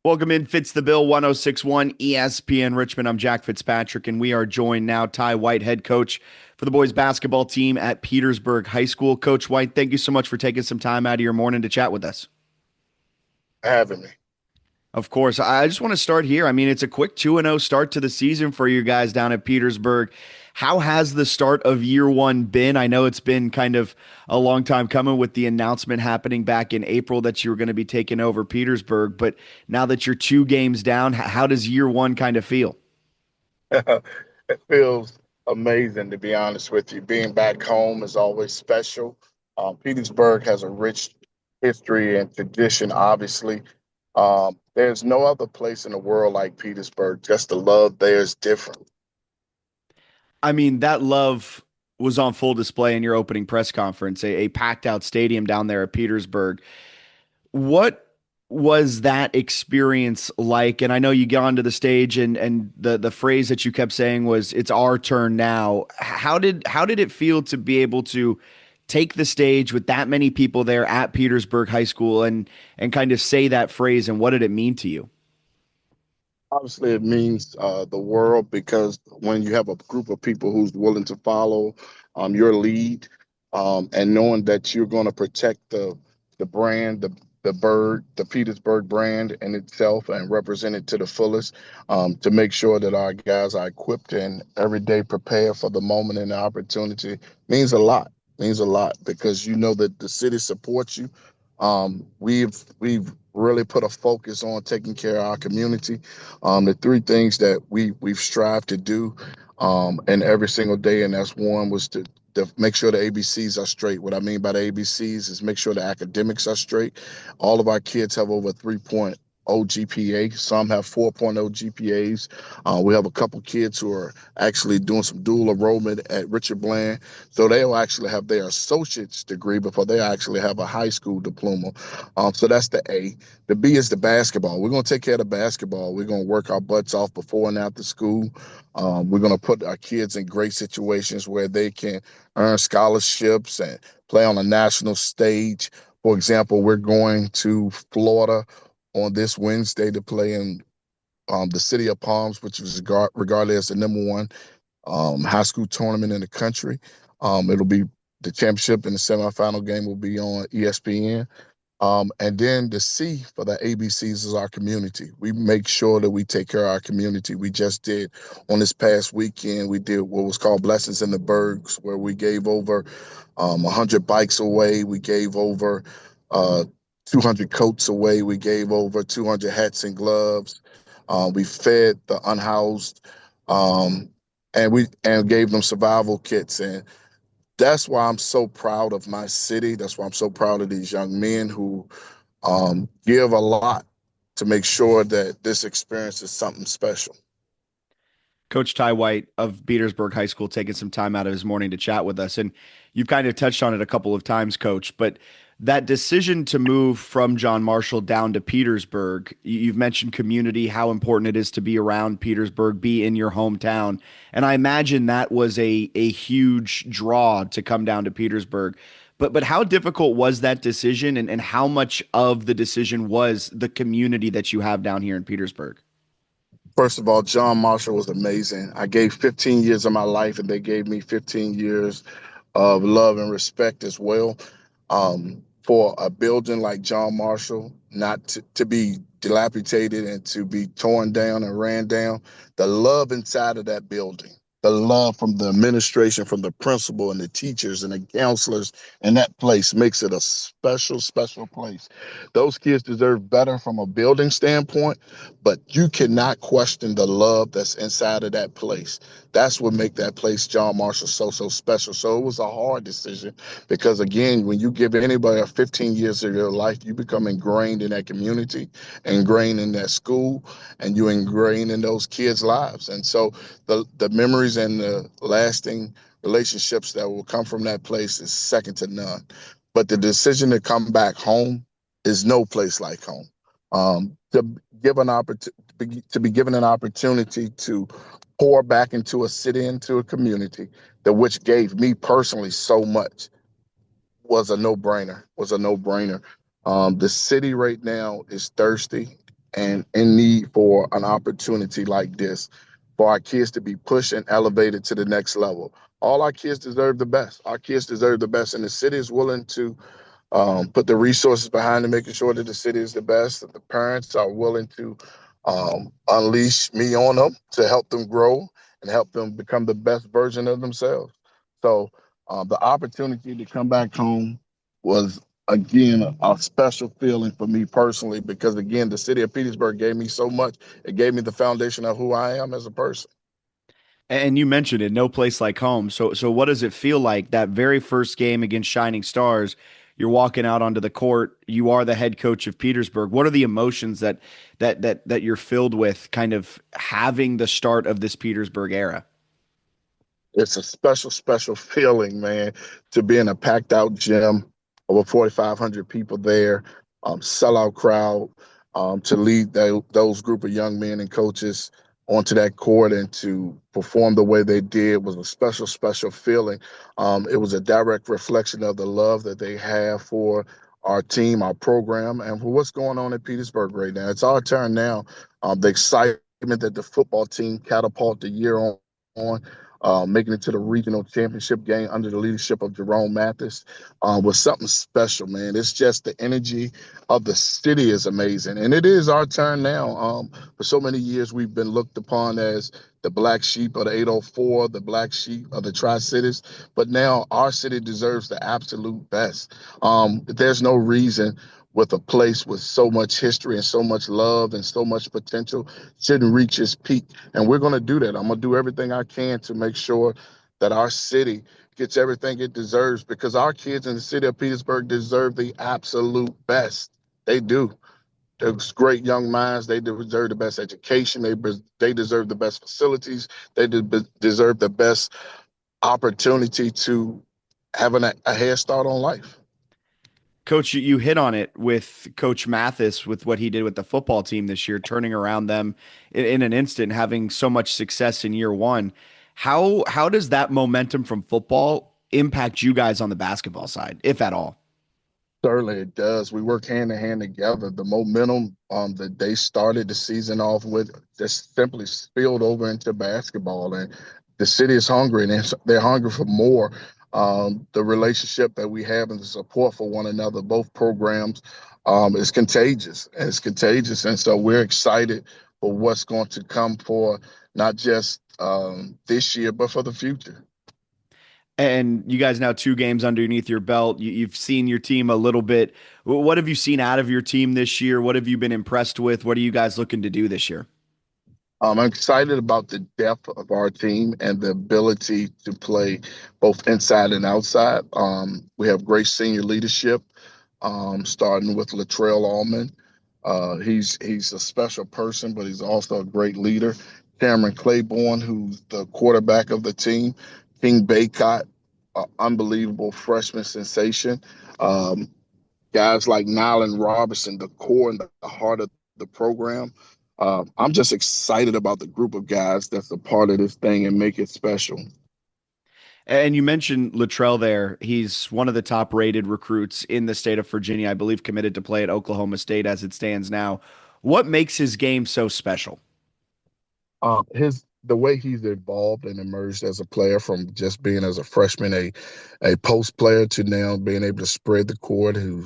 Welcome in, Fitz The Bill, 1061 ESPN Richmond. I'm Jack Fitzpatrick, and we are joined now, Ty White, head coach for the boys basketball team at Petersburg High School. Coach White, thank you so much for taking some time out of your morning to chat with us. Having me. Of course, I just want to start here. I mean, it's a quick 2-0 start to the season for you guys down at Petersburg. How has the start of year one been? I know it's been kind of a long time coming with the announcement happening back in April that you were going to be taking over Petersburg, but now that you're two games down, how does year one kind of feel? It feels amazing, to be honest with you. Being back home is always special. Petersburg has a rich history and tradition, obviously. There's no other place in the world like Petersburg. Just the love there is different. I mean, that love was on full display in your opening press conference, a packed out stadium down there at Petersburg. What was that experience like? And I know you got onto the stage and the phrase that you kept saying was it's our turn now. How did it feel to be able to take the stage with that many people there at Petersburg High School and kind of say that phrase, and what did it mean to you? Obviously, it means the world because when you have a group of people who's willing to follow your lead, and knowing that you're going to protect the brand, the Petersburg brand in itself, and represent it to the fullest, to make sure that our guys are equipped and every day prepared for the moment and the opportunity means a lot. Means a lot because you know that the city supports you. We've really put a focus on taking care of our community. The three things that we've strived to do, and every single day, and that's one was to make sure the ABCs are straight. What I mean by the ABCs is make sure the academics are straight. All of our kids have over 3.0 GPA. Some have 4.0 GPAs. We have a couple kids who are actually doing some dual enrollment at Richard Bland, so they'll actually have their associate's degree before they actually have a high school diploma. So that's the A. The B is the basketball. We're going to take care of the basketball. We're going to work our butts off before and after school. We're going to put our kids in great situations where they can earn scholarships and play on a national stage. For example, we're going to Florida on this Wednesday to play in the City of Palms, which is regarded as the number one high school tournament in the country. It'll be the championship and the semifinal game will be on ESPN. And then the C for the ABCs is our community. We make sure that we take care of our community. We just did on this past weekend, we did what was called Blessings in the Burgs, where we gave over 100 bikes away. We gave over uh, 200 coats away. We gave over 200 hats and gloves. We fed the unhoused, um, and we gave them survival kits. And that's why I'm so proud of my city. That's why I'm so proud of these young men who give a lot to make sure that this experience is something special. Coach Ty White of Petersburg High School taking some time out of his morning to chat with us. And you've kind of touched on it a couple of times, Coach, but that decision to move from John Marshall down to Petersburg, you've mentioned community, how important it is to be around Petersburg, be in your hometown. And I imagine that was a huge draw to come down to Petersburg. But how difficult was that decision, and how much of the decision was the community that you have down here in Petersburg? First of all, John Marshall was amazing. I gave 15 years of my life, and they gave me 15 years of love and respect as well. For a building like John Marshall not to be dilapidated and to be torn down and ran down, the love inside of that building, the love from the administration, from the principal and the teachers and the counselors in that place makes it a special, special place. Those kids deserve better from a building standpoint, but you cannot question the love that's inside of that place. That's what make that place John Marshall so so special. So it was a hard decision because again, when you give anybody 15 years of your life, you become ingrained in that community, ingrained in that school, and you ingrained in those kids' lives. And so the memories and the lasting relationships that will come from that place is second to none. But the decision to come back home is no place like home. To give an opportunity to be given an opportunity to pour back into a city, into a community, that which gave me personally so much was a no brainer. Was a no brainer. The city right now is thirsty. and in need for an opportunity like this for our kids to be pushed and elevated to the next level. All our kids deserve the best. Our kids deserve the best, and the city is willing to put the resources behind it, making sure that the city is the best, that the parents are willing to unleash me on them to help them grow and help them become the best version of themselves. So the opportunity to come back home was, again, a special feeling for me personally because, again, the city of Petersburg gave me so much. It gave me the foundation of who I am as a person. And you mentioned it, no place like home. So what does it feel like that very first game against Shining Stars? You're walking out onto the court. You are the head coach of Petersburg. What are the emotions that you're filled with, kind of having the start of this Petersburg era? It's a special, special feeling, man, to be in a packed out gym, over 4,500 people there, sellout crowd, to lead those group of young men and coaches onto that court and to perform the way they did was a special, special feeling. It was a direct reflection of the love that they have for our team, our program, and for what's going on in Petersburg right now. It's our turn now. The excitement that the football team catapulted the year on making it to the regional championship game under the leadership of Jerome Mathis was something special, man. It's just the energy of the city is amazing. And it is our turn now. For so many years, we've been looked upon as the black sheep of the 804, the black sheep of the Tri-Cities. But now our city deserves the absolute best. There's no reason with a place with so much history and so much love and so much potential shouldn't reach its peak. And we're going to do that. I'm going to do everything I can to make sure that our city gets everything it deserves because our kids in the city of Petersburg deserve the absolute best. They do. Those great young minds, they deserve the best education. They deserve the best facilities. They deserve the best opportunity to have a head start on life. Coach, you hit on it with Coach Mathis with what he did with the football team this year, turning around them in an instant, having so much success in year one. How does that momentum from football impact you guys on the basketball side, if at all? Certainly it does. We work hand in hand together. The momentum that they started the season off with just simply spilled over into basketball. And the city is hungry and they're hungry for more. The relationship that we have and the support for one another, both programs, is contagious. And it's contagious. And so we're excited for what's going to come for not just this year, but for the future. And you guys now 2 games underneath your belt. You've seen your team a little bit. What have you seen out of your team this year? What have you been impressed with? What are you guys looking to do this year? I'm excited about the depth of our team and the ability to play both inside and outside. We have great senior leadership, starting with Latrell Allman. He's a special person, but he's also a great leader. Cameron Claiborne, who's the quarterback of the team. King Baycott, unbelievable freshman sensation. Um, Guys like Nylan Robertson, the core and the heart of the program. I'm just excited about the group of guys that's a part of this thing and make it special. And you mentioned Latrell there. He's one of the top rated recruits in the state of Virginia, I believe, committed to play at Oklahoma State as it stands now. What makes his game so special? His the way he's evolved and emerged as a player from just being as a freshman, a post player to now being able to spread the court, who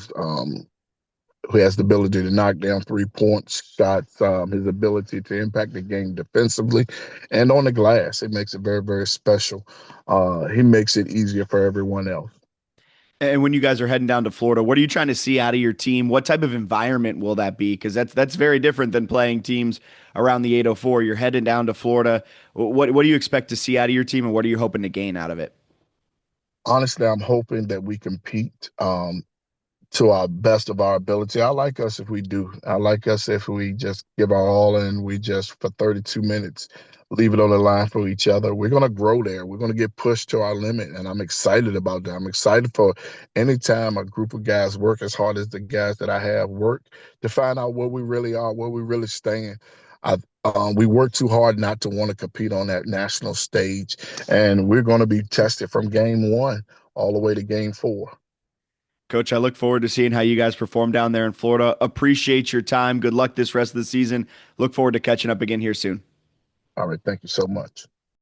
has the ability to knock down 3 point shots, his ability to impact the game defensively and on the glass. It makes it very, very special. He makes it easier for everyone else. And when you guys are heading down to Florida, what are you trying to see out of your team? What type of environment will that be? Because that's very different than playing teams around the 804. You're heading down to Florida. What do you expect to see out of your team, and what are you hoping to gain out of it? Honestly, I'm hoping that we compete. To our best of our ability. I like us if we do. I like us if we just give our all and we just for 32 minutes leave it on the line for each other. We're going to grow there. We're going to get pushed to our limit, and I'm excited about that. I'm excited for any time a group of guys work as hard as the guys that I have work to find out where we really are, where we really stand. We work too hard not to want to compete on that national stage, and we're going to be tested from game one all the way to game four. Coach, I look forward to seeing how you guys perform down there in Florida. Appreciate your time. Good luck this rest of the season. Look forward to catching up again here soon. All right. Thank you so much.